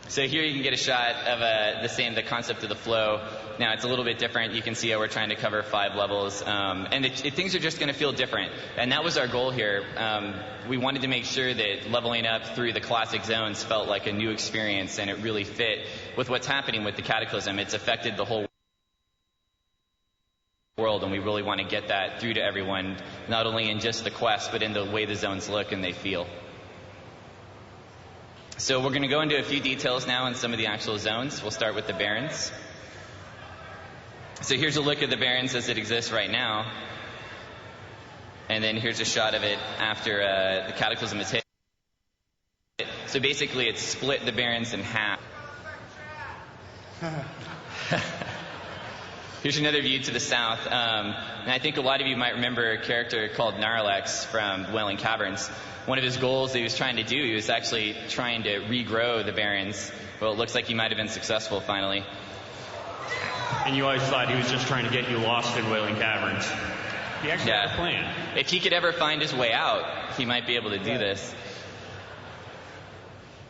So here you can get a shot of the concept of the flow. Now it's a little bit different. You can see how we're trying to cover 5 levels, and things are just going to feel different. And that was our goal here. We wanted to make sure that leveling up through the classic zones felt like a new experience, and it really fit with what's happening with the Cataclysm. It's affected the whole world, and we really want to get that through to everyone, not only in just the quest, but in the way the zones look and they feel. So we're going to go into a few details now on some of the actual zones. We'll start with the Barrens. So here's a look at the Barrens as it exists right now. And then here's a shot of it after the Cataclysm is hit. So basically it's split the Barrens in half. Here's another view to the south. And I think a lot of you might remember a character called Gnarlex from Wailing Caverns. One of his goals that he was trying to do, he was actually trying to regrow the Barrens. Well, it looks like he might have been successful finally. And you always thought he was just trying to get you lost in Wailing Caverns. He actually had a plan. If he could ever find his way out, he might be able to do this.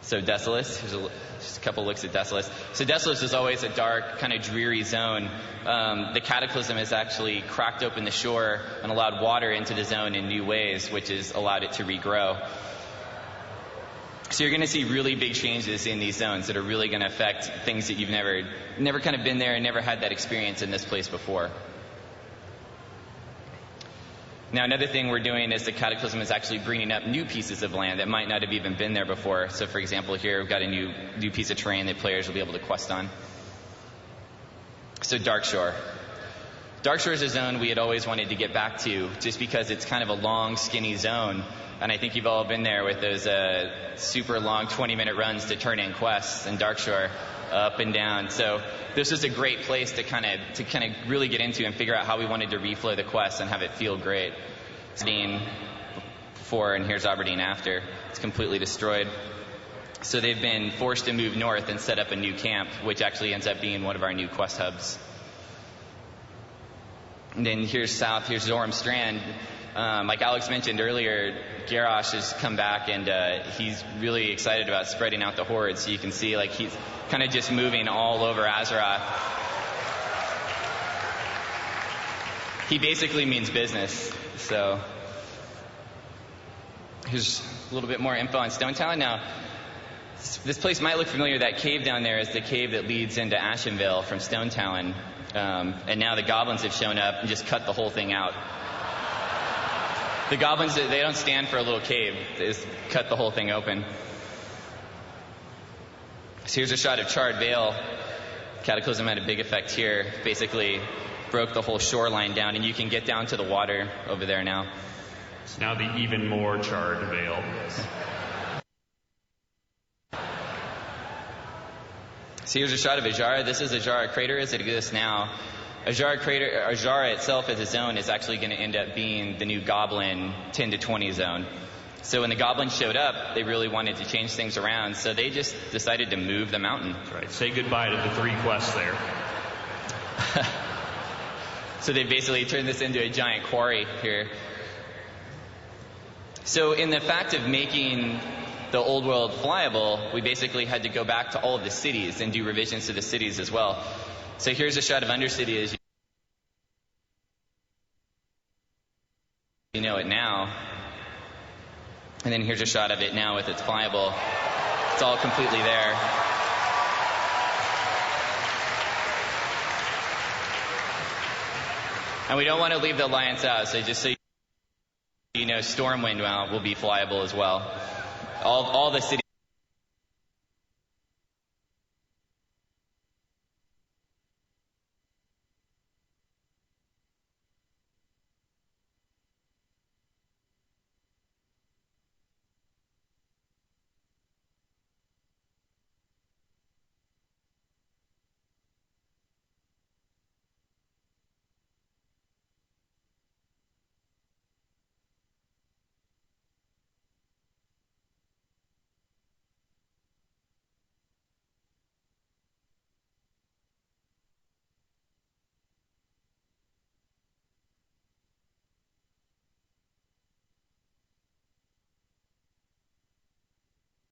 So Desolace, here's just a couple looks at Desolace. So Desolace is always a dark, kind of dreary zone. The Cataclysm has actually cracked open the shore and allowed water into the zone in new ways, which has allowed it to regrow. So you're going to see really big changes in these zones that are really going to affect things that you've never kind of been there and never had that experience in this place before. Now, another thing we're doing is the Cataclysm is actually bringing up new pieces of land that might not have even been there before. So, for example, here we've got a new piece of terrain that players will be able to quest on. So, Darkshore. Darkshore is a zone we had always wanted to get back to, just because it's kind of a long, skinny zone. And I think you've all been there with those super long 20-minute runs to turn in quests in Darkshore, up and down. So this is a great place to kind of really get into and figure out how we wanted to reflow the quest and have it feel great. Aberdeen before, and here's Aberdeen after. It's completely destroyed. So they've been forced to move north and set up a new camp, which actually ends up being one of our new quest hubs. And then here's south, here's Zoram Strand. Like Alex mentioned earlier, Garrosh has come back, and he's really excited about spreading out the horde. So you can see like he's kind of just moving all over Azeroth. He basically means business. So here's a little bit more info on Stone Town. Now, this place might look familiar. That cave down there is the cave that leads into Ashenvale from Stone Town. And now the goblins have shown up and just cut the whole thing out. The goblins, they don't stand for a little cave. They just cut the whole thing open. So here's a shot of Charred Vale. Cataclysm had a big effect here. Basically broke the whole shoreline down, and you can get down to the water over there now. It's now the even more Charred Vale. So here's a shot of Ajara. This is Ajara Crater as it exists now. Ajara itself as a zone is actually going to end up being the new Goblin 10 to 20 zone. So when the Goblins showed up, they really wanted to change things around, so they just decided to move the mountain. That's right. Say goodbye to the 3 quests there. So they basically turned this into a giant quarry here. So in the fact of making the old world flyable, we basically had to go back to all of the cities and do revisions to the cities as well. So here's a shot of Undercity as you know it now. And then here's a shot of it now with its flyable. It's all completely there. And we don't want to leave the Alliance out, so just so you know, Stormwind will be flyable as well. All the cities